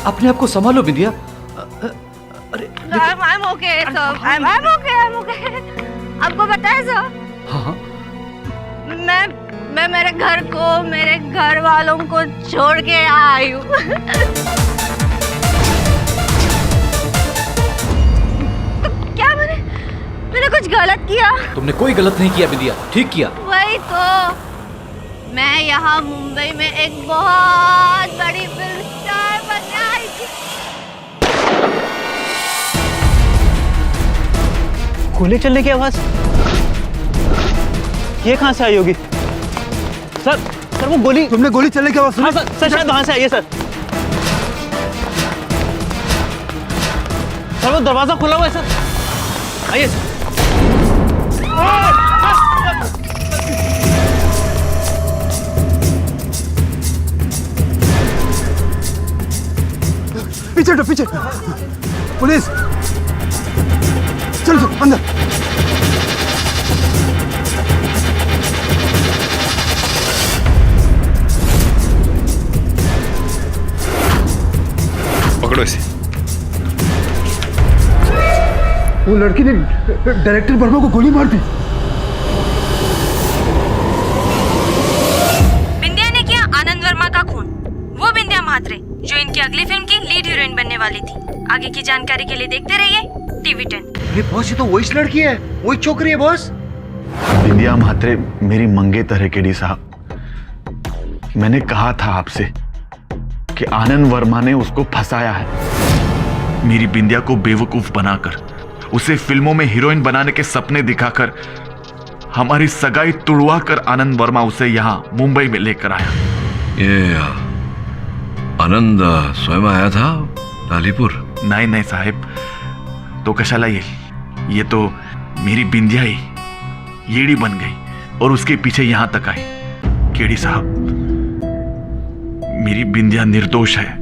अपने आप को संभालो बिंदिया। अरे I'm okay, sir. I'm okay. आपको पता है सर? हाँ। मैं मेरे घर को, मेरे घर वालों को छोड़ के आई हूँ। तो क्या मैंने कुछ गलत किया? तुमने कोई गलत नहीं किया बिंदिया, ठीक किया। वही तो, मैं यहाँ मुंबई में एक बहुत बड़ी फिल्म स्टार बनने आई थी। गोली चलने की आवाज ये कहां से आई होगी? सर वो गोली, तुमने गोली चलने की आवाज सुनी? हाँ सर शायद वहां से आई है सर। सर वो दरवाजा खुला हुआ है सर, आइए सर। पीछे हटो, पीछे। पुलिस, चलो अंदर। पकड़ो इसे। वो लड़की ने डायरेक्टर वर्मा को गोली मार दी। बिंदिया ने किया आनंद वर्मा का खून। वो बिंदिया म्हात्रे जो इनकी अगली फिल्म की लीड हीरोइन बनने वाली थी। आगे की जानकारी के लिए देखते रहिए टीवी 10। अरे बॉस, ये तो वही लड़की है, वही छोकरी है बॉस। बिंदिया म्हात्रे मेरी मंगेतर है केडी साहब। मैंने कहा था आपसे कि आनंद वर्मा ने उसको फंसाया है। मेरी बिंदिया को बेवकूफ बनाकर, उसे फिल्मों में हीरोइन बनाने के सपने दिखाकर, हमारी सगाई तुड़वा कर आनंद वर्मा उसे यहाँ मुंबई में लेकर आया। ये आनंद स्वयं आया था लालीपुर? नहीं साहेब, तो कशाला ये तो मेरी बिंदिया ही येड़ी बन गई और उसके पीछे यहां तक आई। केडी साहब, मेरी बिंदिया निर्दोष है,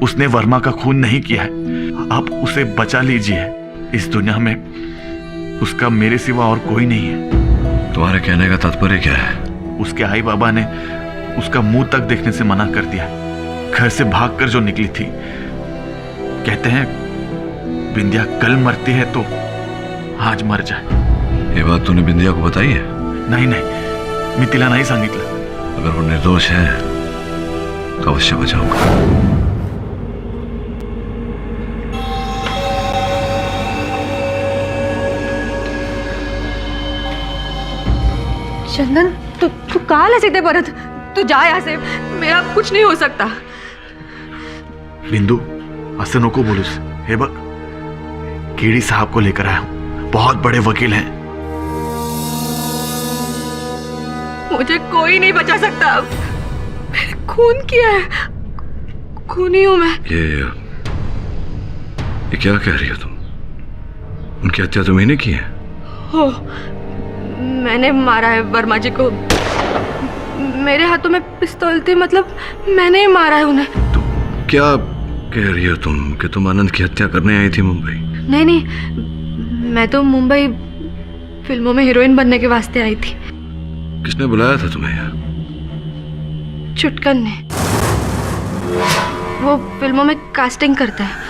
उसने वर्मा का खून नहीं किया है। आप उसे बचा लीजिए, इस दुनिया में उसका मेरे सिवा और कोई नहीं है। तुम्हारे कहने का तात्पर्य क्या है? उसके आई बाबा ने उसका मुंह तक देखने से मना कर दिया। घर से भागकर जो निकली थी, कहते हैं बिंदिया कल मरती है तो आज मर जाए। ये बात तूने बिंदिया को बताई है? नहीं, मी तिला नाही सांगितलं। अगर वो निर्दोष है तो अवश्य बचाऊंगा। चंदन, तू काल ऐसे दे परत, तू जा यहाँ से, मेरा कुछ नहीं हो सकता। बिंदू, असं नको बोलूस। हे बघ, केडी साहब को लेकर आया हूं, बहुत बड़े वकील हैं। मुझे कोई नहीं बचा सकता अब। मैंने खून किया है, खूनी हूं मैं। ये क्या कह रही हो तुम? उनकी हत्या तुम्ही ने की है? हो, मैंने मारा है वर्मा जी को। मेरे हाथों में पिस्तौल थी, मतलब मैंने ही मारा है उन्हें। तो क्या कह रही हो तुम कि तुम आनंद की हत्या करने आई थी मुंबई? नहीं, मैं तो मुंबई फिल्मों में हीरोइन बनने के वास्ते आई थी। किसने बुलाया था तुम्हें यहाँ? चुटकन ने। वो फिल्मों में कास्टिंग करता है।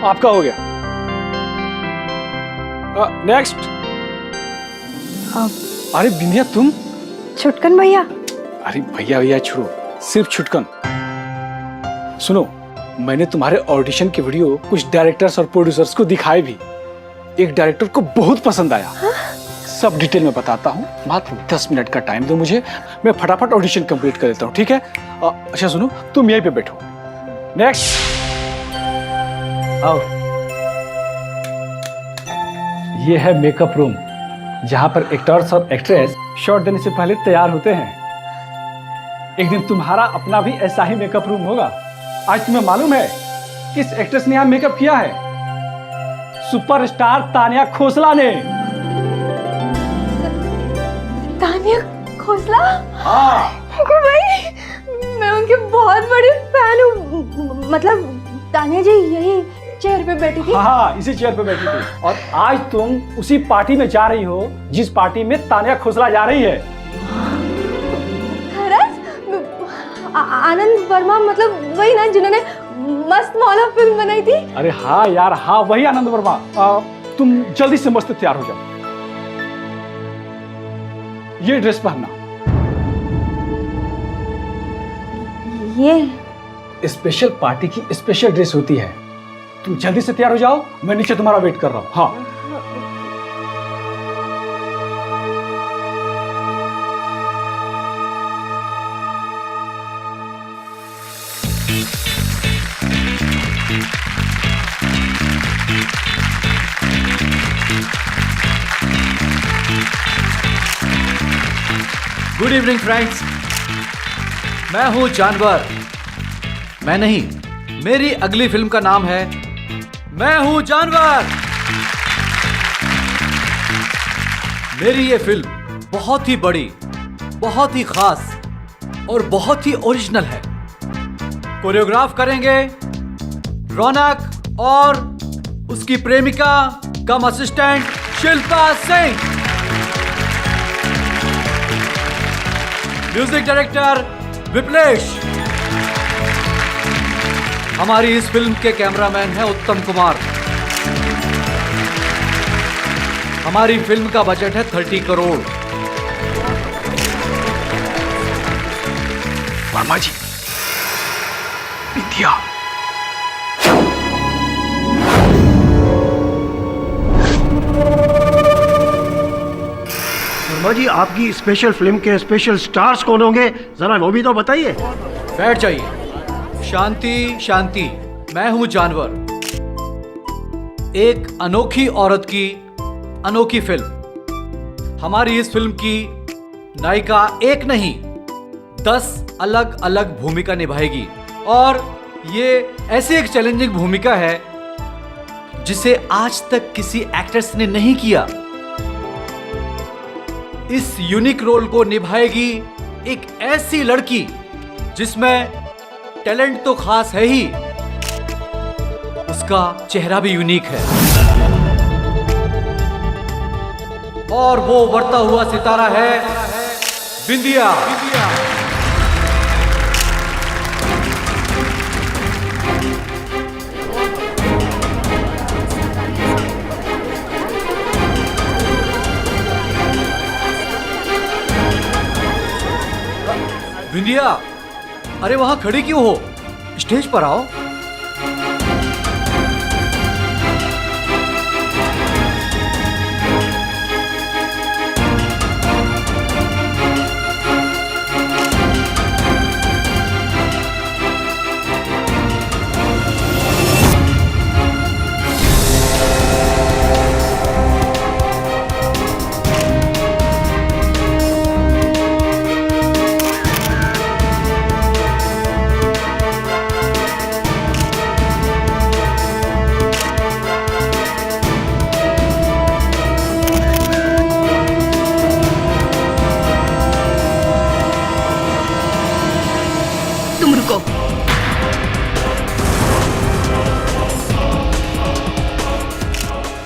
आपका हो गया। नेक्स्ट। अरे बिंदिया, तुम? चुटकन भैया। अरे भैया छोड़ो, सिर्फ चुटकन। सुनो, मैंने तुम्हारे ऑडिशन के वीडियो कुछ डायरेक्टर्स और प्रोड्यूसर्स को दिखाए भी। एक डायरेक्टर को बहुत पसंद आया। सब डिटेल में बताता हूँ, मात्र 10 मिनट का टाइम दो मुझे, मैं फटाफट ऑडिशन कंप्लीट कर देता हूँ, ठीक है? अच्छा सुनो, तुम यहीं पे बैठो। नेक्स्ट। आओ। ये है मेकअप रूम, जहां पर एक्टर्स और एक्ट्रेस शॉट देने से पहले तैयार होते हैं। एक दिन तुम्हारा अपना भी ऐसा ही मेकअप रूम होगा। आज तुम्हें मालूम है किस एक्ट्रेस ने यहाँ मेकअप किया है? सुपरस्टार तानिया खोसला ने। तानिया खोसला? हाँ। भाई, मैं उनकी मतलब तानिया जी यही चेयर पे बैठी थी? हाँ, इसी चेयर पे बैठी थी। और आज तुम उसी पार्टी में जा रही हो जिस पार्टी में तानिया खोसला जा रही है। आनंद वर्मा, मतलब वही ना जिन्होंने मस्त मौला फिल्म बनाई थी? अरे हाँ यार, हाँ वही आनंद वर्मा। तुम जल्दी से मस्त तैयार हो जाओ, ये ड्रेस पहनना। ये स्पेशल पार्टी की स्पेशल ड्रेस होती है। तुम जल्दी से तैयार हो जाओ, मैं नीचे तुम्हारा वेट कर रहा हूँ। हाँ गुड इवनिंग फ्रेंड्स, मैं हूं जानवर। मैं नहीं, मेरी अगली फिल्म का नाम है मैं हूं जानवर। मेरी ये फिल्म बहुत ही बड़ी, बहुत ही खास और बहुत ही ओरिजिनल है। कोरियोग्राफ करेंगे रौनक और उसकी प्रेमिका cum assistant Shilpa Singh. Music director Viplesh. हमारी इस फिल्म के कैमरामैन हैं उत्तम कुमार। हमारी फिल्म का बजट है 30 करोड़। वर्मा जी, विद्या। वर्मा जी, आपकी स्पेशल फिल्म के स्पेशल स्टार्स कौन होंगे, जरा वो भी तो बताइए। बैठ जाइए। शांति शांति, मैं हूं जानवर। एक अनोखी औरत की अनोखी फिल्म। हमारी इस फिल्म की नायिका एक नहीं 10 अलग अलग भूमिका निभाएगी और ये ऐसी एक चैलेंजिंग भूमिका है जिसे आज तक किसी एक्ट्रेस ने नहीं किया। इस यूनिक रोल को निभाएगी एक ऐसी लड़की जिसमें टैलेंट तो खास है ही, उसका चेहरा भी यूनिक है और वो बढ़ता हुआ सितारा है बिंदिया। बिंदिया, अरे वहां खड़ी क्यों हो? स्टेज पर आओ।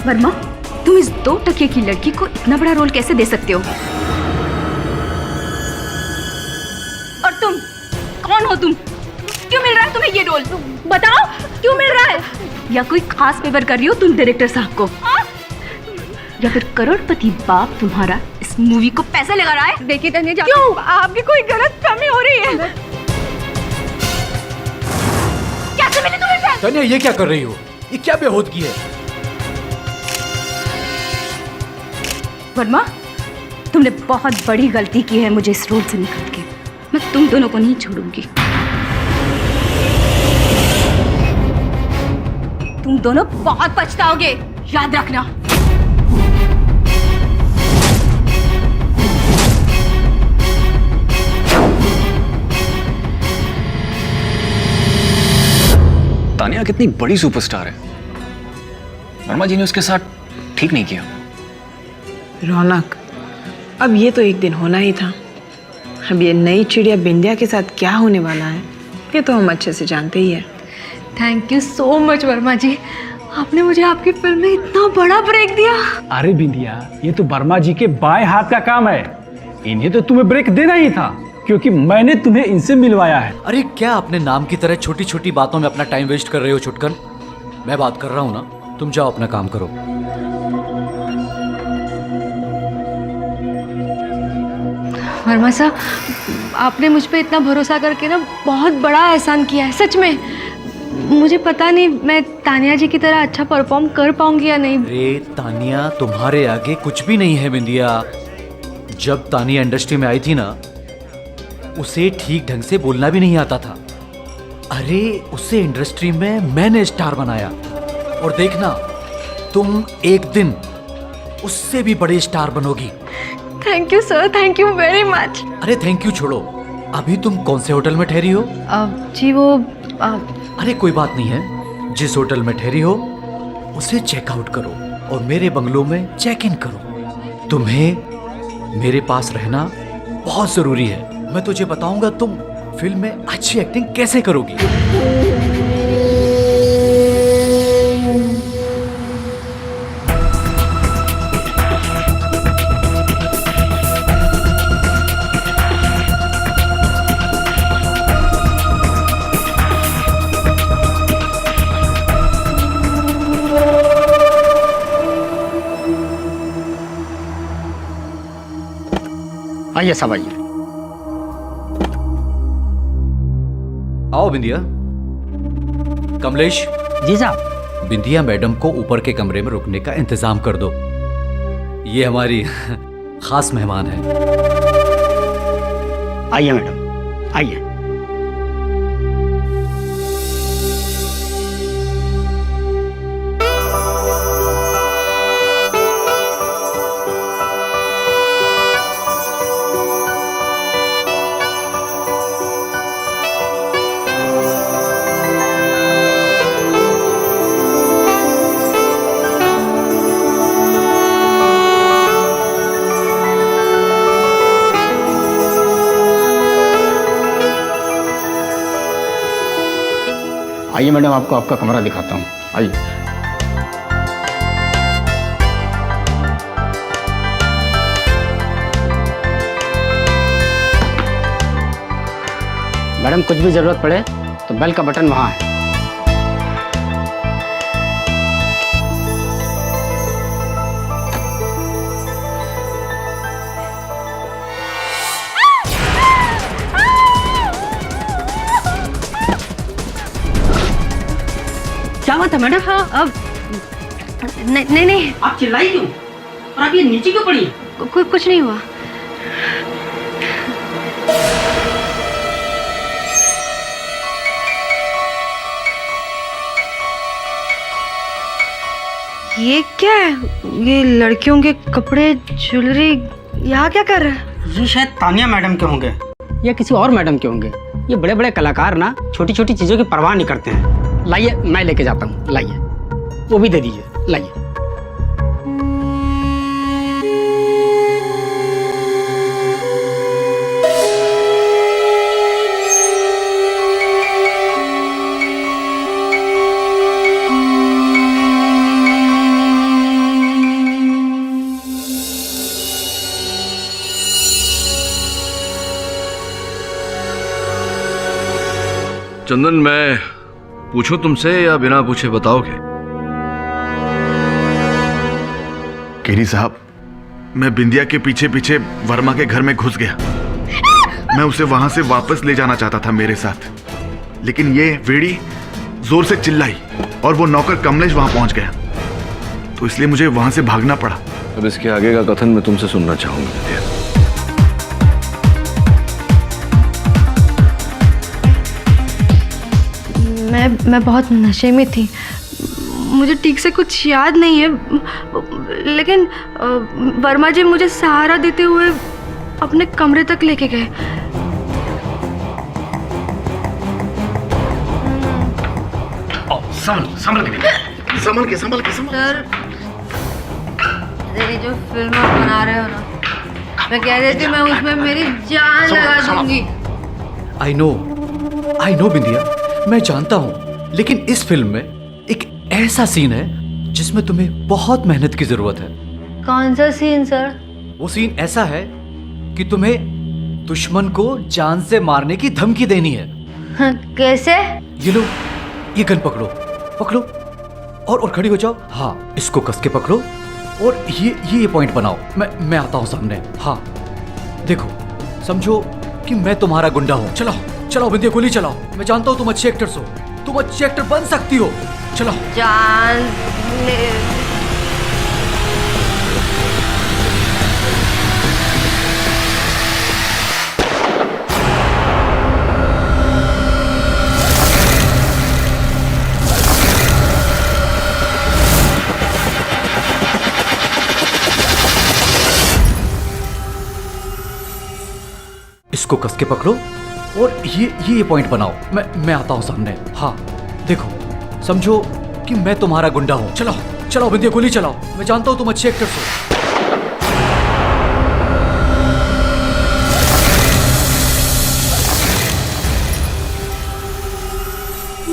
वर्मा, तुम इस 2 टके की लड़की को इतना बड़ा रोल कैसे दे सकते हो? और तुम कौन हो? तुम क्यों मिल रहा है तुम्हें ये रोल? बताओ क्यों मिल रहा है? या कोई खास फेवर कर रही हो तुम डायरेक्टर साहब को? या फिर करोड़पति बाप तुम्हारा इस मूवी को पैसे लगा रहा है? देखिए तन्या, क्यों? आपकी कोई गलत फहमी हो रही है। कैसे मिली तुम्हें पैसे? तन्या, ये क्या कर रही हो? ये क्या बेहूदगी है? वर्मा, तुमने बहुत बड़ी गलती की है मुझे इस रोल से निकाल के। मैं तुम दोनों को नहीं छोड़ूंगी। तुम दोनों बहुत पछताओगे, याद रखना। तानिया कितनी बड़ी सुपरस्टार है, वर्मा जी ने उसके साथ ठीक नहीं किया। रौनक, अब ये तो एक दिन होना ही था। अब ये नई चिड़िया बिंदिया के साथ क्या होने वाला है ये तो हम अच्छे से जानते ही है। Thank you so much Verma ji, आपने मुझे आपकी फिल्म में इतना बड़ा ब्रेक दिया। अरे बिंदिया, ये तो वर्मा जी के बाएं हाथ का काम है। इन्हें तो तुम्हें ब्रेक देना ही था, क्योंकि मैंने तुम्हें इनसे मिलवाया है। अरे क्या अपने नाम की तरह छोटी छोटी बातों में अपना टाइम वेस्ट कर रहे हो छुटकन? मैं बात कर रहा हूँ ना, तुम जाओ अपना काम करो। वर्मा साहब, आपने मुझ पे इतना भरोसा करके ना बहुत बड़ा एहसान किया है, सच में। मुझे पता नहीं मैं तानिया जी की तरह अच्छा परफॉर्म कर पाऊंगी या नहीं। अरे तानिया तुम्हारे आगे कुछ भी नहीं है बिंदिया। जब तानिया इंडस्ट्री में आई थी ना, उसे ठीक ढंग से बोलना भी नहीं आता था। अरे उसे इंडस्ट्री में मैंने स्टार बनाया, और देखना तुम एक दिन उससे भी बड़े स्टार बनोगी। Thank you sir, thank you very much. अरे थैंक यू छोड़ो, अभी तुम कौन से होटल में ठहरी हो? जी वो अरे कोई बात नहीं है, जिस होटल में ठहरी हो उसे चेकआउट करो और मेरे बंगलो में चेक इन करो। तुम्हें मेरे पास रहना बहुत जरूरी है। मैं तुझे बताऊंगा तुम फिल्म में अच्छी एक्टिंग कैसे करोगी। आइए सब आइए। आओ बिंदिया। कमलेश। जी साहब। बिंदिया मैडम को ऊपर के कमरे में रुकने का इंतजाम कर दो, ये हमारी खास मेहमान है। आइए मैडम, आइए। आइए मैडम, आपको आपका कमरा दिखाता हूँ। आइए। मैडम कुछ भी जरूरत पड़े तो बेल का बटन वहाँ है। क्या बात है मैडम? हाँ अब नहीं नहीं, आप चिल्लाई क्यों? और आप ये नीचे क्यों पड़ी है? कुछ नहीं हुआ। ये क्या है? ये लड़कियों के कपड़े, ज्वेलरी, यहाँ क्या कर रहे हैं? ये शायद तानिया मैडम के होंगे या किसी और मैडम के होंगे। ये बड़े बड़े कलाकार ना छोटी छोटी चीजों की परवाह नहीं करते हैं। लाइए, मैं लेके जाता हूँ। लाइए, वो भी दे दीजिए। लाइए। चंदन, मैं पूछूं तुमसे या बिना पूछे बताओगे? केरी साहब, मैं बिंदिया के पीछे पीछे वर्मा के घर में घुस गया। मैं उसे वहां से वापस ले जाना चाहता था मेरे साथ, लेकिन ये वेड़ी जोर से चिल्लाई और वो नौकर कमलेश वहां पहुंच गया, तो इसलिए मुझे वहां से भागना पड़ा। अब इसके आगे का कथन मैं तुमसे सुनना चाहूंगा। मैं बहुत नशे में थी, मुझे ठीक से कुछ याद नहीं है, लेकिन वर्मा जी मुझे सहारा देते हुए अपने कमरे तक लेके गए। संभल के। सर, ये जो फिल्म आप बना रहे हो ना, मैं कह रही थी मैं उसमें मेरी जान लगा दूंगी। आई नो बिंदिया, मैं जानता हूँ लेकिन इस फिल्म में एक ऐसा सीन है जिसमें तुम्हें बहुत मेहनत की जरूरत है। कौन सा सीन सर? वो सीन ऐसा है कि तुम्हें दुश्मन को जान से मारने की धमकी देनी है। कैसे? ये लो, ये गन पकड़ो, पकड़ो और खड़ी हो जाओ। हाँ, इसको कस के पकड़ो और ये पॉइंट बनाओ। मैं आता हूँ सामने। हाँ देखो, समझो कि मैं तुम्हारा गुंडा हूँ। चलाओ बिंदिया, गोली चलाओ। मैं जानता हूँ तुम अच्छे एक्टर्स हो, तुम अच्छे एक्टर बन सकती हो। चलाओ। जान इसको कस के पकड़ो और ये पॉइंट बनाओ। मैं आता हूँ सामने। हाँ देखो, समझो कि मैं तुम्हारा गुंडा हूँ। चलाओ बिंदिया, गोली चलाओ। मैं जानता हूँ तुम अच्छे एक्टर्स हो।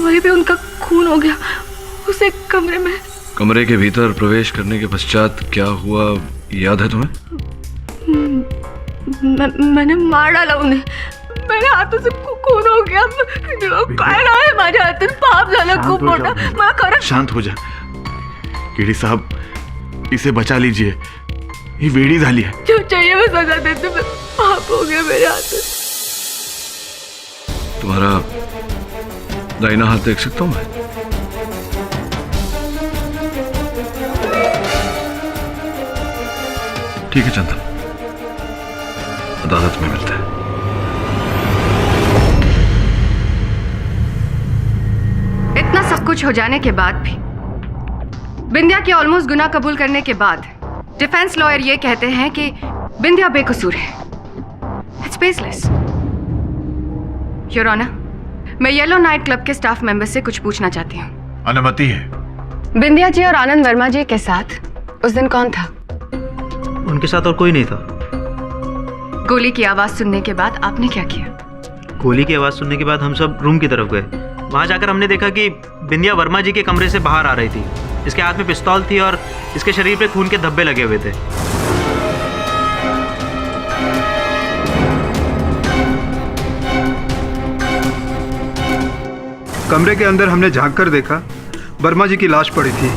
वहीं पे उनका खून हो गया, उसे कमरे में। कमरे के भीतर प्रवेश करने के पश्चात क्या हुआ याद है तुम्हें? मैंने मार डाला उन्हें, मेरे हाथों से खून हो गया। काय रहा है माझ्या हातून, पाप झालं खूप मोठा। मैं खरंच। शांत हो जा केडी साहब, इसे बचा लीजिए, ये वेडी झाली है। जो चाहिए मैं सजा देती हूँ, पाप हो गया मेरे हाथों। तुम्हारा दाहिना हाथ देख सकता हूँ मैं? ठीक है चंदन, अदालत में मिलते हैं। इतना सब कुछ हो जाने के बाद भी, बिंदिया के ऑलमोस्ट गुनाह कबूल करने के बाद, डिफेंस लॉयर ये कहते हैं कि बिंदिया बेकसूर है। It's baseless. योर ऑनर, मैं येलो नाइट क्लब के स्टाफ मेंबर से कुछ पूछना चाहती हूँ। अनुमति है। बिंदिया जी और आनंद वर्मा जी के साथ उस दिन कौन था? उनके साथ और कोई नहीं था। गोली की आवाज सुनने के बाद आपने क्या किया? गोली की आवाज़ सुनने के बाद हम सब रूम की तरफ गए। वहाँ जाकर हमने देखा कि बिंदिया वर्मा जी के कमरे से बाहर आ रही थी। इसके हाथ में पिस्तौल थी और इसके शरीर पे खून के धब्बे लगे हुए थे। कमरे के अंदर हमने झांक कर देखा, वर्मा जी की लाश पड़ी थी,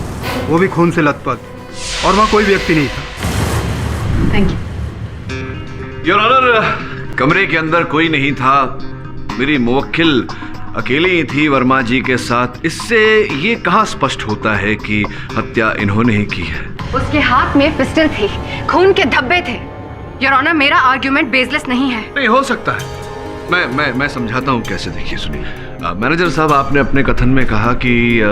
वो भी खून से लथपथ, और वहाँ कोई व्यक्ति नहीं था। Thank you. योर ऑनर, कमरे के अंदर कोई नहीं था। मेरी मुवक्किल अकेली ही थी वर्मा जी के साथ। इससे ये कहाँ स्पष्ट होता है कि हत्या इन्होंने ही की है? उसके हाथ में पिस्टल थी, खून के धब्बे थे। योर ऑनर, मेरा आर्ग्यूमेंट बेसलेस नहीं है। नहीं हो सकता है, मैं समझाता हूँ कैसे। देखिए सुनिए, मैनेजर साहब, आपने अपने कथन में कहा कि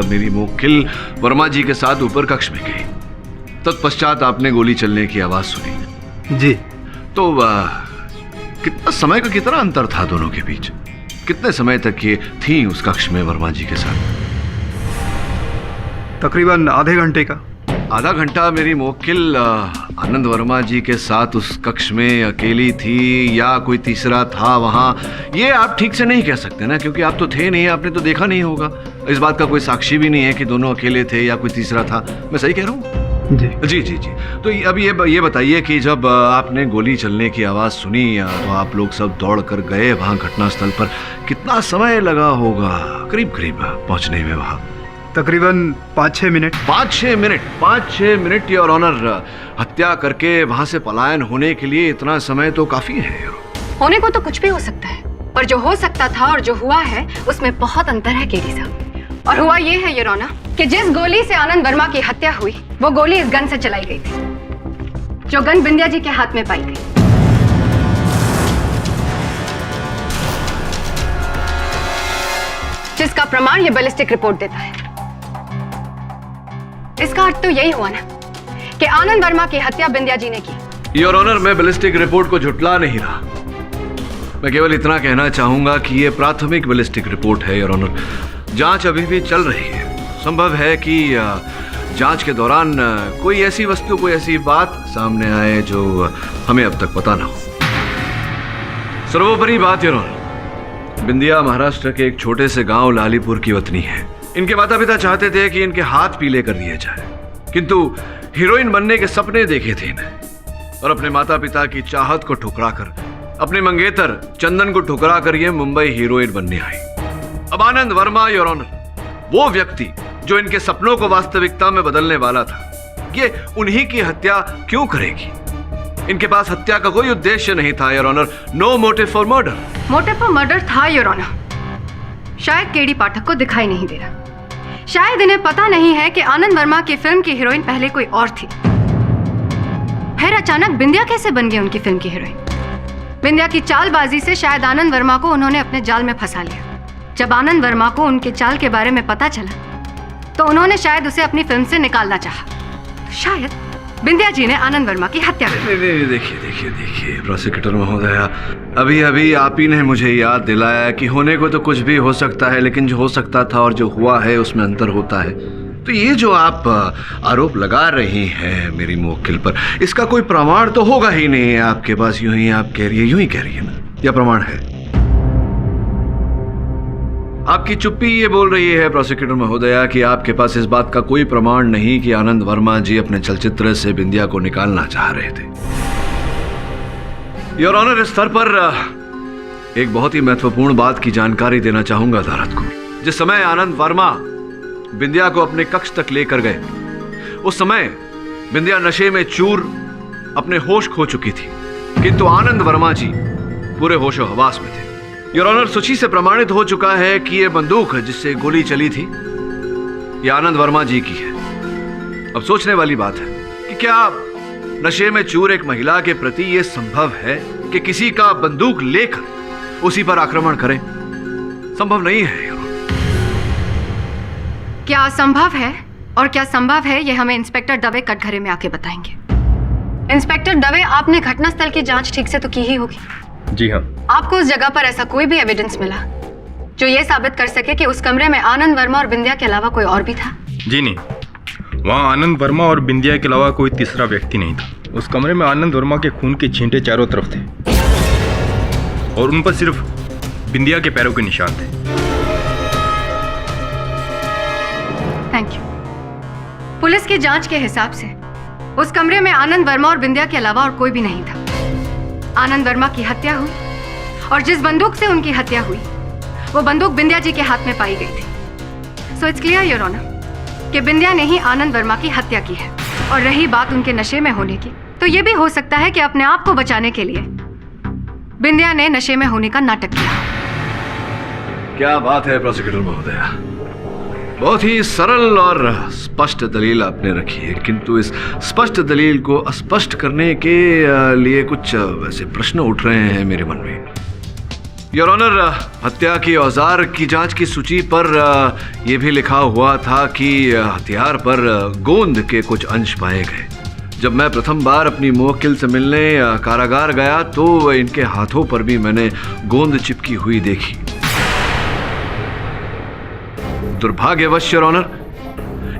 मेरी मुवक्किल वर्मा जी के साथ ऊपर कक्ष में गई, तत्पश्चात आपने गोली चलने की आवाज सुनी। जी। तो कितना समय का कितना अंतर था दोनों के बीच? कितने समय तक ये थी उस कक्ष में वर्मा जी के साथ? तकरीबन आधे घंटे का। आधा घंटा मेरी मुवक्किल आनंद वर्मा जी के साथ उस कक्ष में अकेली थी या कोई तीसरा था वहाँ, ये आप ठीक से नहीं कह सकते ना, क्योंकि आप तो थे नहीं, आपने तो देखा नहीं होगा। इस बात का कोई साक्षी भी नहीं है कि दोनों अकेले थे या कोई तीसरा था। मैं सही कह रहा हूँ? जी जी जी जी। तो अब ये बताइए कि जब आपने गोली चलने की आवाज़ सुनी तो आप लोग सब दौड़ कर गए वहाँ घटनास्थल पर। कितना समय लगा होगा करीब पहुँचने में वहाँ? तकरीबन 5-6 मिनट। 5-6 minute your honour. हत्या करके वहाँ से पलायन होने के लिए इतना समय तो काफ़ी है। होने को तो कुछ भी हो सकता है, पर जो हो सकता था और जो हुआ है उसमें बहुत अंतर है केडी साहब। और हुआ ये है योर ऑनर कि जिस गोली से आनंद वर्मा की हत्या हुई, वो गोली इस गन से चलाई गई थी, जो गन बिंदिया जी के हाथ में पाई गई। जिसका प्रमाण ये बैलिस्टिक रिपोर्ट देता है। इसका अर्थ तो यही हुआ ना कि आनंद वर्मा की हत्या बिंदिया जी ने की। योर ऑनर, मैं बैलिस्टिक रिपोर्ट को झुटला नहीं रहा। मैं केवल इतना कहना चाहूंगा कि ये प्राथमिक बैलिस्टिक रिपोर्ट है योर ऑनर। जांच अभी भी चल रही है। संभव है कि जांच के दौरान कोई ऐसी वस्तु, कोई ऐसी बात सामने आए जो हमें अब तक पता ना हो। सर्वोपरि बात योर ऑनर, बिंदिया महाराष्ट्र के एक छोटे से गांव लालीपुर की वतनी है। इनके माता पिता चाहते थे कि इनके हाथ पीले कर दिए जाए, किंतु हीरोइन बनने के सपने देखे थे इन्हें और अपने माता पिता की चाहत को ठुकरा कर, अपने मंगेतर चंदन को ठुकरा कर ये मुंबई हीरोइन बनने आई। अब आनंद वर्मा योर ऑनर, वो व्यक्ति जो इनके सपनों को वास्तविकता में बदलने वाला था, ये उन्हीं की हत्या क्यों करेगी? इनके पास हत्या का कोई उद्देश्य नहीं था your honour. No motive for murder. Motive for murder था योर ऑनर, शायद केडी पाठक को दिखाई नहीं दे रहा। शायद इन्हें पता नहीं है कि आनंद वर्मा की फिल्म की हीरोइन पहले कोई और थी। फिर अचानक बिंदिया कैसे बन गई उनकी फिल्म की हीरोइन? बिंदिया की चालबाजी से शायद आनंद वर्मा को उन्होंने अपने जाल में फंसा लिया। जब आनंद वर्मा को उनके चाल के बारे में पता चला तो उन्होंने शायद उसे अपनी फिल्म से निकालना चाहा। शायद बिंदिया जी ने आनंद वर्मा की हत्या कर दी। नहीं, देखिए प्रोसिक्यूटर महोदया, अभी अभी आप ही ने मुझे याद दिलाया कि होने को तो कुछ भी हो सकता है, लेकिन जो हो सकता था और जो हुआ है उसमें अंतर होता है। तो ये जो आप आरोप लगा रही हैं मेरी मुवक्किल पर, इसका कोई प्रमाण तो होगा ही नहीं है आपके पास। यूं ही आप कह रही है, यूं ही कह रही है ना, या प्रमाण है? आपकी चुप्पी ये बोल रही है प्रोसिक्यूटर महोदया कि आपके पास इस बात का कोई प्रमाण नहीं कि आनंद वर्मा जी अपने चलचित्र से बिंदिया को निकालना चाह रहे थे। योर ऑनर, इस स्तर पर एक बहुत ही महत्वपूर्ण बात की जानकारी देना चाहूंगा अदालत को। जिस समय आनंद वर्मा बिंदिया को अपने कक्ष तक लेकर गए, उस समय बिंदिया नशे में चूर अपने होश खो चुकी थी, किंतु आनंद वर्मा जी पूरे होशो हवास में थे। योर ऑनर, सूची से प्रमाणित हो चुका है कि यह बंदूक जिससे गोली चली थी, यह आनंद वर्मा जी की है। अब सोचने वाली बात है कि क्या नशे में चूर एक महिला के प्रति यह संभव है कि किसी का बंदूक लेकर उसी पर आक्रमण करें? संभव नहीं है। क्या असंभव है और क्या संभव है, यह हमें इंस्पेक्टर दवे कटघरे में आके बताएंगे। इंस्पेक्टर दवे, आपने घटनास्थल की जांच ठीक से तो की ही होगी। जी हाँ। आपको उस जगह पर ऐसा कोई भी एविडेंस मिला जो ये साबित कर सके कि उस कमरे में आनंद वर्मा और बिंदिया के अलावा कोई और भी था? जी नहीं, वहाँ आनंद वर्मा और बिंदिया के अलावा कोई तीसरा व्यक्ति नहीं था। उस कमरे में आनंद वर्मा के खून के छींटे चारों तरफ थे और उन पर सिर्फ बिंदिया के पैरों के निशान थे। Thank you. पुलिस की जांच के हिसाब से उस कमरे में आनंद वर्मा और बिंदिया के अलावा और कोई भी नहीं था। आनंद वर्मा की हत्या हुई और जिस बंदूक से उनकी हत्या हुई वो बंदूक बिंदिया जी के हाथ में पाई गई थी। So it's clear your honour कि बिंदिया ने ही आनंद वर्मा की हत्या की है। और रही बात उनके नशे में होने की, तो ये भी हो सकता है कि अपने आप को बचाने के लिए बिंदिया ने नशे में होने का नाटक किया। क्या बात है प्रोसिक्यूटर महोदया, बहुत ही सरल और स्पष्ट दलील आपने रखी है, किंतु इस स्पष्ट दलील को अस्पष्ट करने के लिए कुछ वैसे प्रश्न उठ रहे हैं मेरे मन में। योर ऑनर, हत्या की औजार की जांच की सूची पर यह भी लिखा हुआ था कि हथियार पर गोंद के कुछ अंश पाए गए। जब मैं प्रथम बार अपनी मुवक्किल से मिलने कारागार गया तो इनके हाथों पर भी मैंने गोंद चिपकी हुई देखी। दुर्भाग्यवश योर ऑनर,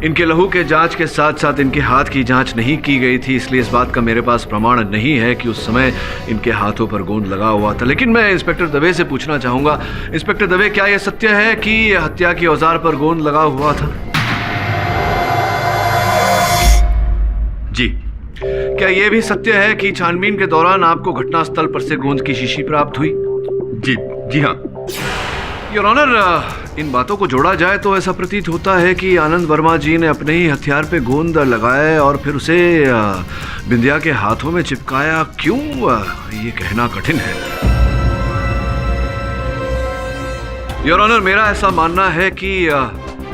इनके लहू के जांच के साथ साथ इनके हाथ की जांच नहीं की गई थी, इसलिए इस बात का मेरे पास प्रमाण नहीं है कि उस समय इनके हाथों पर गोंद लगा हुआ था। लेकिन मैं इंस्पेक्टर दवे से पूछना चाहूंगा, इंस्पेक्टर दवे, क्या यह सत्य है कि हत्या के औजार पर गोंद लगा हुआ था? जी। क्या यह भी सत्य है कि छानबीन के दौरान आपको घटनास्थल पर से गोंद की शीशी प्राप्त हुई? जी हाँ। योर ऑनर, इन बातों को जोड़ा जाए तो ऐसा प्रतीत होता है कि आनंद वर्मा जी ने अपने ही हथियार पे गोंद लगाए और फिर उसे बिंदिया के हाथों में चिपकाया। क्यों, ये कहना कठिन है। योर ऑनर, मेरा ऐसा मानना है कि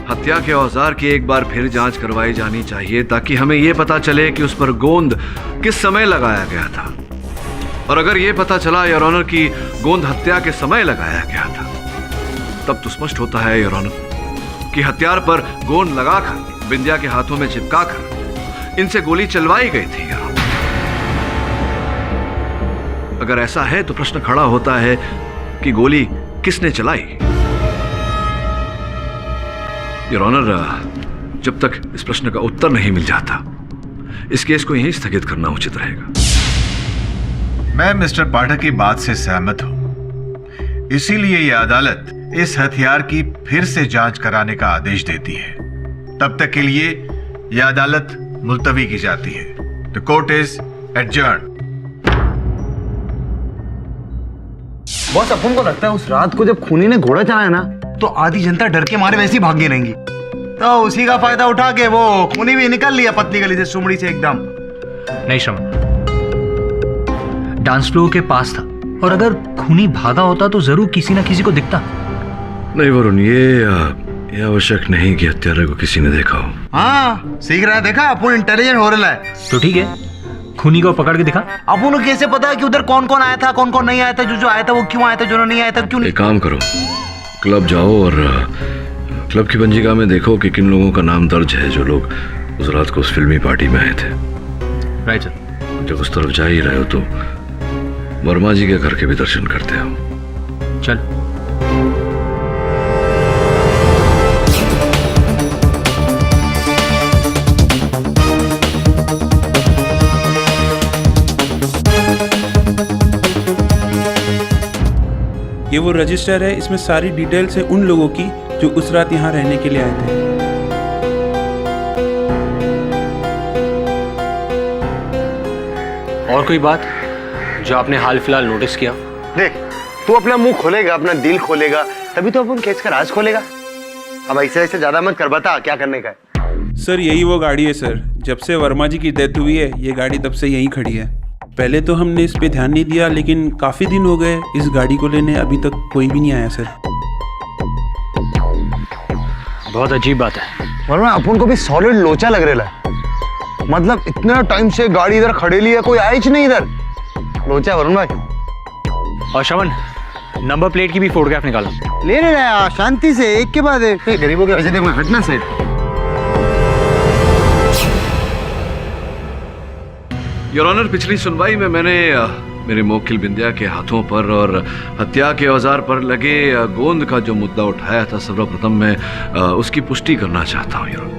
हत्या के औजार की एक बार फिर जांच करवाई जानी चाहिए ताकि हमें यह पता चले कि उस पर गोंद किस समय लगाया गया था। और अगर यह पता चला योर ऑनर कि गोंद हत्या के समय लगाया गया था, तब तो स्पष्ट होता है योर ऑनर कि हथियार पर गोंद लगाकर बिंदिया के हाथों में चिपकाकर इनसे गोली चलवाई गई थी। अगर ऐसा है तो प्रश्न खड़ा होता है कि गोली किसने चलाई? योर ऑनर, जब तक इस प्रश्न का उत्तर नहीं मिल जाता, इस केस को यहीं स्थगित करना उचित रहेगा। मैं मिस्टर पाठक की बात से सहमत हूं, इसीलिए यह अदालत इस हथियार की फिर से जांच कराने का आदेश देती है। तब तक के लिए यह अदालत मुलतवी की जाती है। The court is adjourn. Boss, अपन को लगता है उस रात को जब खूनी ने घोड़ा चलाया ना, तो आधी जनता डर के मारे वैसे ही भाग गई रहेंगी। तो उसी का फायदा उठा के वो खूनी भी निकल लिया पतली गली से, सुमड़ी से एकदम। नहीं श्रवण, डांस फ्लोर के पास था, और अगर खूनी भागा होता तो जरूर किसी ना किसी को दिखता। नहीं वरुण, ये आवश्यक नहीं कि हत्यारे को किसी ने देखा हो। हाँ, सीख रहा है, देखा अपन इंटेलिजेंट हो रहा है। तो ठीक है, खूनी को पकड़ के दिखा। अपन को कैसे पता है कि उधर कौन कौन आया था, कौन कौन नहीं आया था, जो आया था वो क्यों आया था, जो नहीं आया था क्यों नहीं। एक काम करो, क्लब जाओ और क्लब की पंजिका में देखो कि किन लोगों का नाम दर्ज है जो लोग उस रात को उस फिल्मी पार्टी में आए थे। Right sir. जब उस तरफ जा ही रहे हो तो वर्मा जी के घर के भी दर्शन करते हो। चल। ये वो रजिस्टर है, इसमें सारी डिटेल्स है उन लोगों की जो उस रात यहाँ रहने के लिए आए थे। और कोई बात जो आपने हाल फिलहाल नोटिस किया? देख, तू अपना मुंह खोलेगा, अपना दिल खोलेगा, तभी तो अपन केस का राज खोलेगा। अब ऐसे ज्यादा मत कर, बता क्या करने का है। सर यही वो गाड़ी है सर, जब से वर्मा जी की डेथ हुई है ये गाड़ी तब से यहीं खड़ी है। पहले तो हमने इस पे ध्यान नहीं दिया, लेकिन काफी दिन हो गए इस गाड़ी को लेने, अभी तक कोई भी नहीं आया सर। बहुत अजीब बात है। वर्मा, अपन को भी सॉलिड लोचा लग रहा है। मतलब इतना टाइम से गाड़ी इधर खड़ेली है, कोई आया ही नहीं इधर। लोचा वरुण भाई। और श्रवण, नंबर प्लेट की भी फोटोग्राफ निकालो। ले रहा शांति से, एक के बाद एक। गरीबों के वजह से हटना सेठ। योर ऑनर, पिछली सुनवाई में मैंने मेरे मोकिल बिंदिया के हाथों पर और हत्या के औजार पर लगे गोंद का जो मुद्दा उठाया था, सर्वप्रथम मैं उसकी पुष्टि करना चाहता हूँ। योर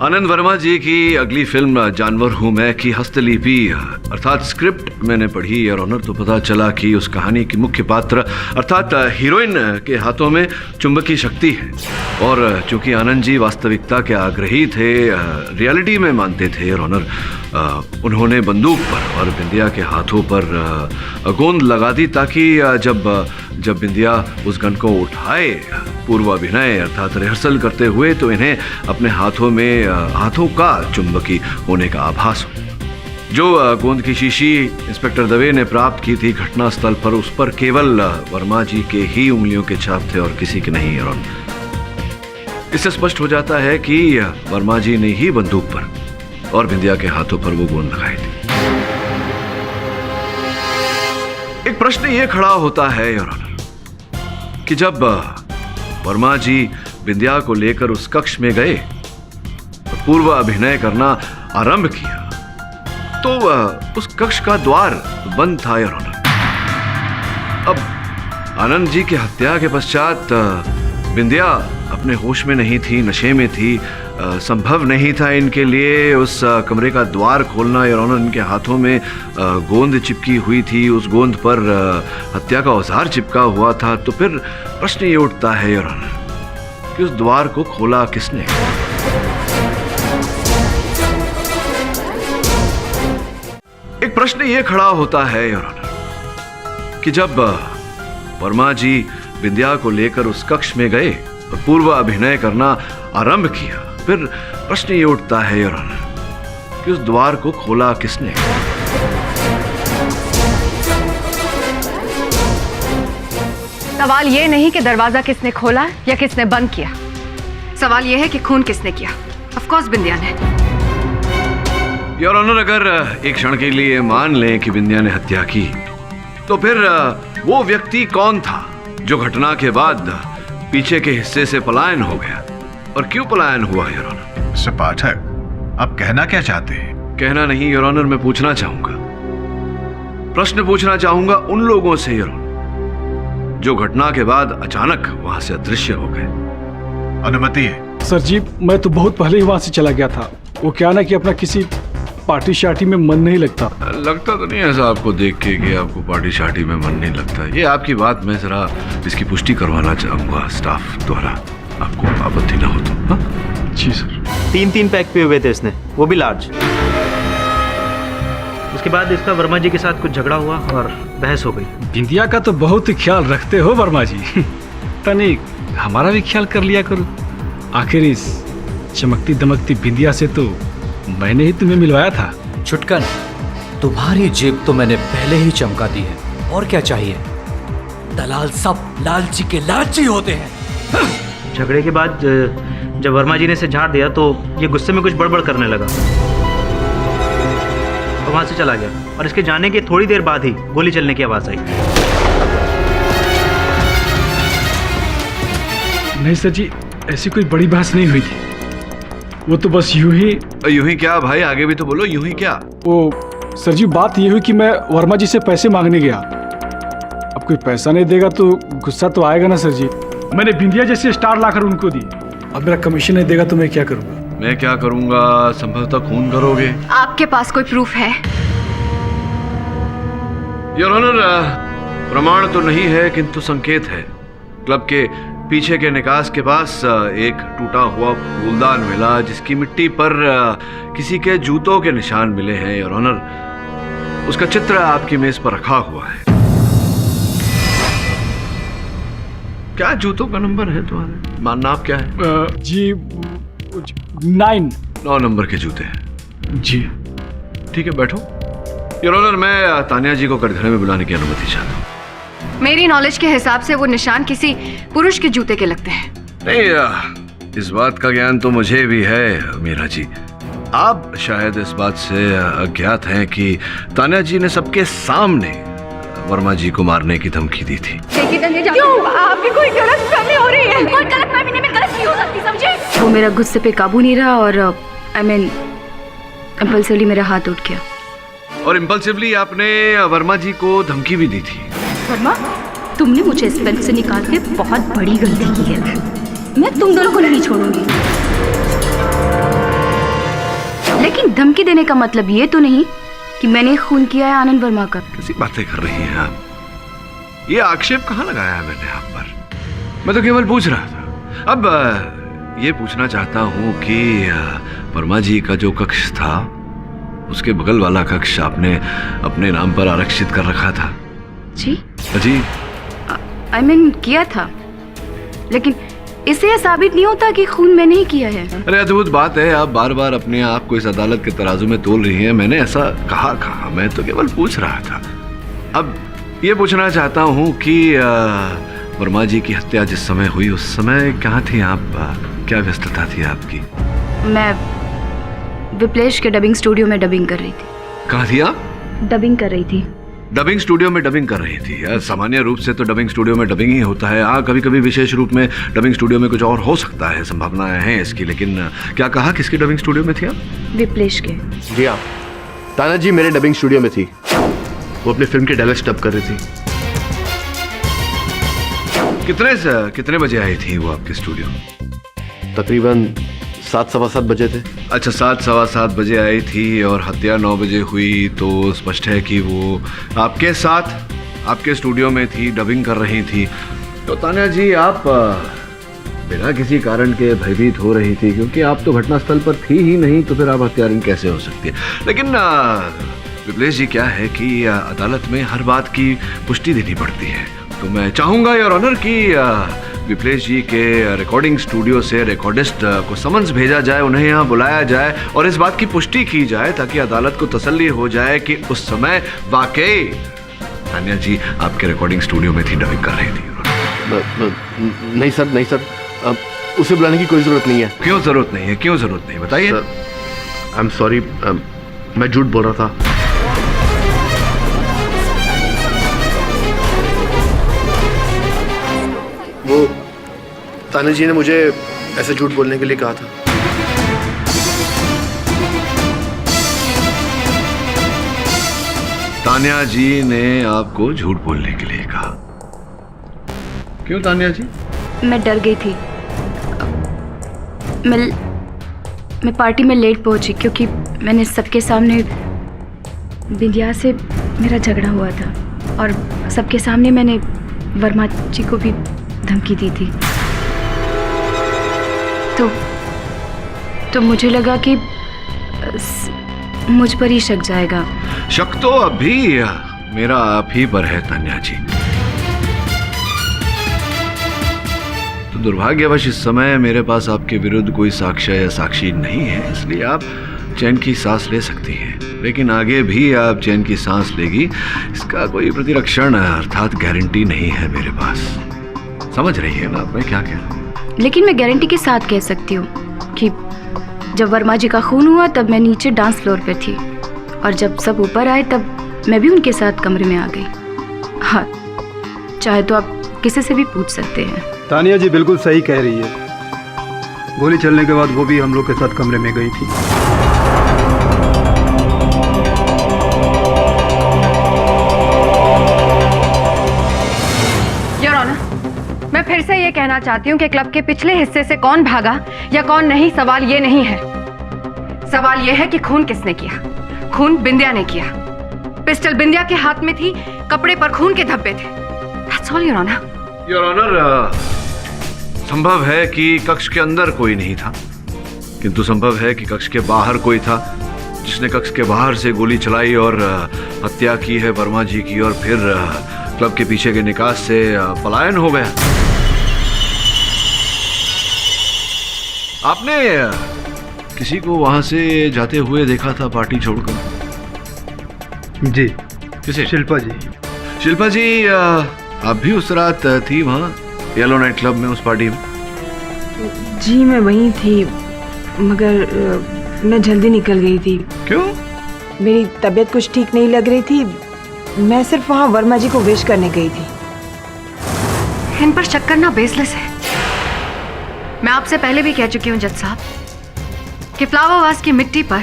आनंद वर्मा जी की अगली फिल्म जानवर हूँ मैं की हस्तलिपि अर्थात स्क्रिप्ट मैंने पढ़ी और ऑनर, तो पता चला कि उस कहानी की मुख्य पात्र अर्थात हीरोइन के हाथों में चुंबकीय शक्ति है। और चूंकि आनंद जी वास्तविकता के आग्रही थे, रियलिटी में मानते थे और ऑनर, उन्होंने बंदूक पर और बिंदिया के हाथों पर गोंद लगा दी ताकि जब बिंदिया उस गन को उठाए पूर्व अभिनय अर्थात रिहर्सल करते हुए तो इन्हें अपने हाथों का चुंबकी होने का आभास हो। जो गोंद की शीशी इंस्पेक्टर दवे ने प्राप्त की थी घटनास्थल पर, उस पर केवल वर्मा जी के ही उंगलियों के छाप थे और किसी के नहीं। और इससे स्पष्ट हो जाता है कि वर्मा जी ने ही बंदूक पर और बिंदिया के हाथों पर वो गोंद लगाई थी। एक प्रश्न ये खड़ा होता है योर ऑनर कि जब वर्मा जी बिंदिया को लेकर उस कक्ष में गए और पूर्व अभिनय करना आरंभ किया तो उस कक्ष का द्वार बंद था योर ऑनर। अब आनंद जी की हत्या के पश्चात बिंदिया अपने होश में नहीं थी, नशे में थी, संभव नहीं था इनके लिए उस कमरे का द्वार खोलना योर ऑनर। इनके हाथों में गोंद चिपकी हुई थी, उस गोंद पर हत्या का औजार चिपका हुआ था। तो फिर प्रश्न ये उठता है योर ऑनर कि उस द्वार को खोला किसने? एक प्रश्न ये खड़ा होता है योर ऑनर कि जब वर्मा जी बिंदिया को लेकर उस कक्ष में गए और पूर्व अभिनय करना आरंभ किया, फिर प्रश्न ये उठता है योर ऑनर कि उस द्वार को खोला किसने? सवाल ये नहीं कि दरवाजा किसने खोला या किसने बंद किया, सवाल ये है कि खून किसने किया। ऑफ कोर्स बिंदिया ने। योर ऑनर, अगर एक क्षण के लिए मान लें कि बिंदिया ने हत्या की, तो फिर वो व्यक्ति कौन था जो घटना के बाद पीछे के हिस्से से पलायन हो गया और क्यों पलायन हुआ योर ऑनर? मिस्टर पाठक, आप कहना क्या चाहते हैं? कहना नहीं योर ऑनर, मैं पूछना चाहूंगा, प्रश्न पूछना चाहूंगा उन लोगों से योर ऑनर जो घटना के बाद अचानक वहां से अदृश्य हो गए। अनुमति है। सर जी, मैं तो बहुत पहले ही वहां से चला गया था। वो क्या ना कि अपना किसी पार्टी शार्टी में मन नहीं लगता। लगता तो नहीं ऐसा आपको देख के कि आपको पार्टी शार्टी में मन नहीं लगता। ये आपकी बात मैं जरा इसकी पुष्टि करवाना चाहूँगा स्टाफ द्वारा, आपको आपत्ति ना हो तो। हाँ जी सर। 3 पैक पिए हुए थे इसने, वो भी लार्ज। उसके बाद इसका वर्मा जी के साथ कुछ झगड़ा हुआ और बहस हो गई। बिंदिया का तो बहुत ही ख्याल रखते हो वर्मा जी। तनिक हमारा भी ख्याल कर लिया करो। आखिर इस चमकती दमकती बिंदिया से तो मैंने ही तुम्हें मिलवाया था। छुटकन, तुम्हारी जेब तो मैंने पहले ही चमका दी है, और क्या चाहिए? दलाल सब लालची के लालची होते हैं। झगड़े के बाद जब वर्मा जी ने इसे झाड़ दिया तो ये गुस्से में कुछ बड़बड़ करने लगा और वहां से चला गया। और इसके जाने के थोड़ी देर बाद ही गोली चलने की आवाज आई। नहीं सर जी, ऐसी कोई बड़ी बहस नहीं हुई थी। वो तो बस यूं ही क्या भाई, आगे भी तो बोलो, यूं ही क्या? वो सर जी, बात ये हुई कि मैं वर्मा जी से पैसे मांगने गया। अब कोई पैसा नहीं देगा तो गुस्सा तो आएगा ना सर जी। मैंने बिंदिया जैसे स्टार लाकर उनको दी। अब मेरा कमीशन नहीं देगा तो मैं क्या करूँगा? मैं क्या करूँगा? संभवतः खून करोगे। आपके पास कोई प्रूफ है? योर ऑनर, प्रमाण तो नहीं है किंतु संकेत है। क्लब के पीछे के निकास के पास एक टूटा हुआ फूलदान मिला जिसकी मिट्टी पर किसी के जूतों के निशान मिले हैं योर ऑनर। उसका चित्र आपकी मेज पर रखा हुआ है। क्या जूतों का नंबर है तुम्हारे? मानना आप क्या है? जी 9 नंबर के जूते हैं जी। ठीक है, बैठो। योर ऑनर, मैं तानिया जी को कटघरे में बुलाने की अनुमति चाहता हूँ। मेरी नॉलेज के हिसाब से वो निशान किसी पुरुष के जूते के लगते हैं। नहीं, इस बात का ज्ञान तो मुझे भी है मीरा जी। आप शायद इस बात से अज्ञात हैं कि तानिया जी ने सबके सामने वर्मा जी को मारने की धमकी दी थी। क्यों? आपकी कोई गलतफहमी हो रही है। कोई गलतफहमी नहीं, मैं गलत नहीं हो सकती, समझे? वो मेरा गुस्से पे काबू नहीं रहा और इम्पल्सिवली मेरा हाथ उठ गया। और इम्पल्सिवली आपने वर्मा जी को धमकी भी दी थी। वर्मा, तुमने मुझे इस बैंक से निकाल के बहुत बड़ी गलती की है। मैं तुम दोनों को नहीं छोड़ूंगी। लेकिन धमकी देने का मतलब ये तो नहीं कि मैंने खून किया है आनंद वर्मा का। कैसी बातें कर रही हैं आप? ये आक्षेप कहाँ लगाया है मैंने आप पर? मैं तो केवल पूछ रहा था। अब ये पूछना चाहता हूँ कि वर्मा जी का जो कक्ष था उसके बगल वाला कक्ष आपने अपने नाम पर आरक्षित कर रखा था। जी जी किया था, लेकिन इससे यह साबित नहीं होता कि खून मैंने ही किया है। अरे अद्भुत बात है, आप बार बार अपने आप को इस अदालत के तराजू में तोल रही हैं। मैंने ऐसा कहा, मैं तो केवल पूछ रहा था। अब ये पूछना चाहता हूँ कि वर्मा जी की हत्या जिस समय हुई उस समय कहाँ थी आप? क्या व्यस्तता थी आपकी? मैं विप्लेश के डबिंग स्टूडियो में डबिंग कर रही थी। कहाँ थी आप? डबिंग कर रही थी। डबिंग स्टूडियो में डबिंग कर रही थी? सामान्य रूप से तो डबिंग स्टूडियो में डबिंग ही होता है। हाँ, कभी कभी विशेष रूप में डबिंग स्टूडियो में कुछ और हो सकता है, संभावनाएं हैं इसकी। लेकिन क्या कहा, किसकी डबिंग स्टूडियो में थी आप? विप्लेश के। जी हाँ, ताना जी मेरे डबिंग स्टूडियो में थी। वो अपने फिल्म के डायलॉग्स डब कर रही थी। कितने बजे आई थी वो आपके स्टूडियो? तकरीबन 7-7:15 बजे थे। अच्छा, 7-7:15 बजे आई थी और हत्या 9 बजे हुई, तो स्पष्ट है कि वो आपके साथ आपके स्टूडियो में थी, डबिंग कर रही थी। तो तानिया जी, आप बिना किसी कारण के भयभीत हो रही थी, क्योंकि आप तो घटनास्थल पर थी ही नहीं, तो फिर आप हत्यारिन कैसे हो सकती है? लेकिन विप्लेश जी, क्या है कि अदालत में हर बात की पुष्टि देनी पड़ती है। तो मैं चाहूँगा योर ऑनर कि विप्लेश जी के रिकॉर्डिंग स्टूडियो से रिकॉर्डिस्ट को समन्स भेजा जाए, उन्हें यहाँ बुलाया जाए और इस बात की पुष्टि की जाए ताकि अदालत को तसल्ली हो जाए कि उस समय वाकई तानिया जी आपके रिकॉर्डिंग स्टूडियो में थी, डबिंग कर रही थी। नहीं सर, उसे बुलाने की कोई जरूरत नहीं है। क्यों जरूरत नहीं है? क्यों जरूरत नहीं, बताइए। आई एम सॉरी, मैं झूठ बोल रहा था। वो ताना जी ने मुझे ऐसे झूठ बोलने के लिए कहा था। तानिया जी ने आपको झूठ बोलने के लिए कहा? क्यों तानिया जी? मैं डर गई थी। मैं पार्टी में लेट पहुंची क्योंकि मैंने सबके सामने बिंदिया से मेरा झगड़ा हुआ था और सबके सामने मैंने वर्मा जी को भी धमकी दी थी। तो मुझे लगा कि मुझ पर ही शक जाएगा। शक तो अभी मेरा आप ही पर है तान्या जी। तो दुर्भाग्यवश इस समय मेरे पास आपके विरुद्ध कोई साक्ष्य या साक्षी नहीं है, इसलिए आप चैन की सांस ले सकती हैं। लेकिन आगे भी आप चैन की सांस लेगी, इसका कोई प्रतिरक्षण अर्थात गारंटी नहीं है मेरे पास। समझ रही है ना मैं क्या कह रहा हूँ? लेकिन मैं गारंटी के साथ कह सकती हूँ कि जब वर्मा जी का खून हुआ तब मैं नीचे डांस फ्लोर पे थी और जब सब ऊपर आए तब मैं भी उनके साथ कमरे में आ गई। हाँ, चाहे तो आप किसी से भी पूछ सकते हैं। तानिया जी बिल्कुल सही कह रही है। गोली चलने के बाद वो भी हम लोग के साथ कमरे में गई थी। योर ऑनर, मैं फिर से ये कहना चाहती हूँ कि क्लब के पिछले हिस्से से कौन भागा या कौन नहीं, सवाल ये नहीं है। सवाल ये है कि खून किसने किया। खून बिंदिया ने किया। पिस्टल बिंदिया के हाथ में थी, कपड़े पर खून के धब्बे थे। That's all, your honour. Your honour, संभव है कि कक्ष के अंदर कोई नहीं था, किंतु संभव है कि कक्ष के बाहर कोई था जिसने कक्ष के बाहर से गोली चलाई और हत्या की है वर्मा जी की, और फिर क्लब के पीछे के निकास से पलायन हो गया। आपने किसी को वहां से जाते हुए देखा था पार्टी छोड़कर? जी। किसे? शिल्पा जी। शिल्पा जी, आप भी उस रात थी वहां येलो नाइट क्लब में, उस पार्टी में? जी मैं वहीं थी, मगर मैं जल्दी निकल गई थी। क्यों? मेरी तबीयत कुछ ठीक नहीं लग रही थी। मैं सिर्फ वहाँ वर्मा जी को विश करने गई थी। इन पर शक करना बेसलेस है। मैं आपसे पहले भी कह चुकी हूँ जज साहब कि फ्लावरवास की मिट्टी पर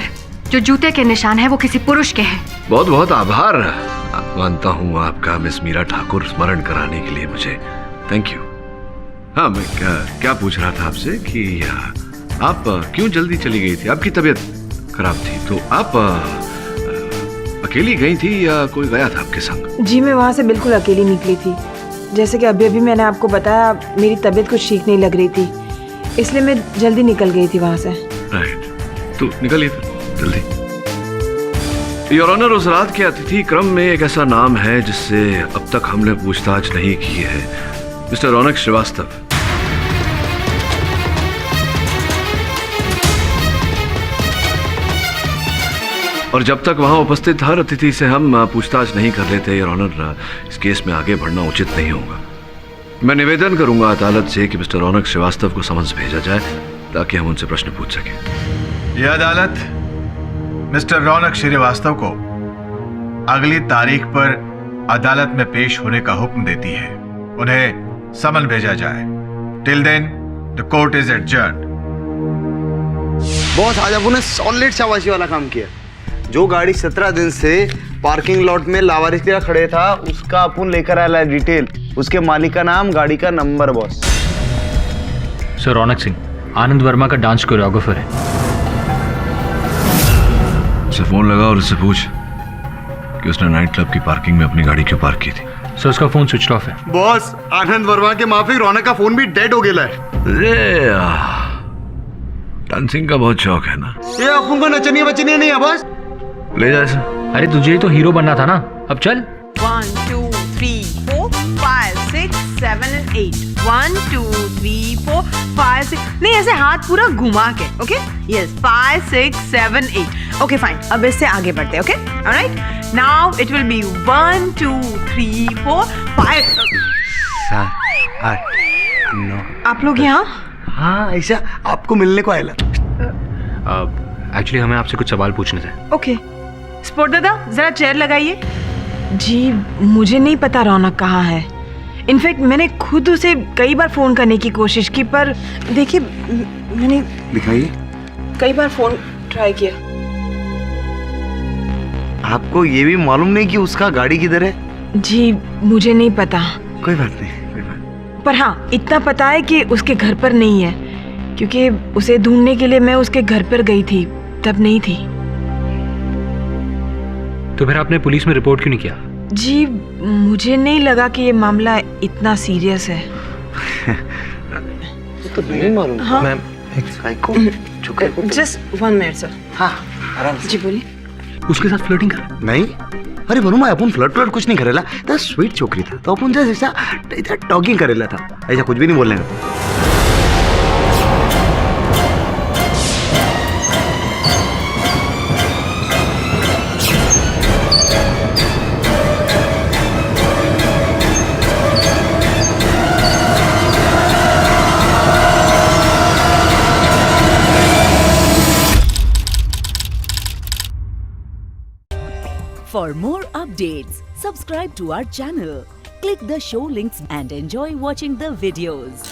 जो जूते के निशान है वो किसी पुरुष के हैं। बहुत बहुत आभार मानता हूँ आपका मिस मीरा ठाकुर, स्मरण कराने के लिए मुझे। Thank you. हाँ, मैं क्या पूछ रहा था आपसे कि आप क्यों जल्दी चली गई थी? आपकी तबीयत खराब थी तो आप अकेली गई थी या कोई गया था आपके संग? जी मैं वहाँ से बिल्कुल अकेली निकली थी। जैसे कि अभी मैंने आपको बताया, मेरी तबीयत कुछ ठीक नहीं लग रही थी, इसलिए मैं जल्दी निकल गई थी वहाँ से। राइट, तो निकलिए फिर जल्दी। योर ऑनर, उस रात के अतिथि क्रम में एक ऐसा नाम है जिससे अब तक हमने पूछताछ नहीं की है, मिस्टर रौनक श्रीवास्तव। और जब तक वहां उपस्थित हर अतिथि से हम पूछताछ नहीं कर लेते योर ऑनर, इस केस में आगे बढ़ना उचित नहीं होगा। मैं निवेदन करूंगा अदालत से कि मिस्टर रौनक श्रीवास्तव को समन्स भेजा जाए ताकि हम उनसे प्रश्न पूछ सकें। यह अदालत मिस्टर रौनक श्रीवास्तव को अगली तारीख पर अदालत में पेश होने का हुक्म देती है। उन्हें समन भेजा जाए। Till then the court is adjourned. Boss, आज आपने सॉलिड शाबाशी वाला काम किया। जो गाड़ी 17 दिन से पार्किंग लॉट में लावारिस की तरह खड़े था, उसका अपन लेकर आया है डिटेल, उसके मालिक का नाम, गाड़ी का नंबर। बॉस सर, रौनक सिंह आनंद वर्मा का डांस कोरियोग्राफर है। उसे फोन लगा और उससे पूछ कि उसने नाइट क्लब की पार्किंग में अपनी गाड़ी क्यों पार्क की थी। सर, उसका फोन स्विच ऑफ है। बॉस, आनंद वर्मा के माफिक रौनक का फोन भी डेड हो गया है। डांसिंग का बहुत शौक है ना? ये अपन को नचनिया बचनिया नहीं है बॉस। ले जा इसे। अरे तुझे ही तो हीरो बनना था ना, अब चल। 1 2 3 4 5 6 7 and 8 1 2 3 4 5 6 नहीं, ऐसे हाथ पूरा घुमा के। Okay, yes, 5 6 7 8। ओके फाइन, अब इससे आगे बढ़ते हैं। Okay, alright, now it will be 1 2 3 4 5 7 8 9। आप लोग यहाँ? हाँ, ऐसा आपको मिलने को आया। एक्चुअली हमें आपसे कुछ सवाल पूछने थे। ओके, स्पोर्ट दादा जरा चेयर लगाइए। जी मुझे नहीं पता रौनक कहाँ है। इनफैक्ट मैंने खुद उसे कई बार फोन करने की कोशिश की, पर देखिए मैंने दिखाइए कई बार फोन ट्राई किया। आपको ये भी मालूम नहीं कि उसका गाड़ी किधर है? जी मुझे नहीं पता। कोई बात नहीं, कोई बात। पर हाँ, इतना पता है कि उसके घर पर नहीं है। क्योंकि उसे ढूंढने के लिए मैं उसके घर पर गई थी, तब नहीं थी। तो फिर आपने पुलिस में रिपोर्ट क्यों नहीं किया? जी मुझे नहीं लगा कि ये मामला इतना सीरियस है। तो नहीं मालूम। हाँ? Ma'am just 1 minute sir. हाँ आराम से। जी बोलिए। उसके साथ फ्लर्टिंग कर? नहीं, अरे वर्मा अपन फ्लर्ट कुछ नहीं करेला, तो स्वीट छोकरी था, तो अपन जैसे ऐसा टॉकिंग करेला था, ऐसा कुछ भी नहीं बोलने का। For more updates, subscribe to our channel, click the show links and enjoy watching the videos.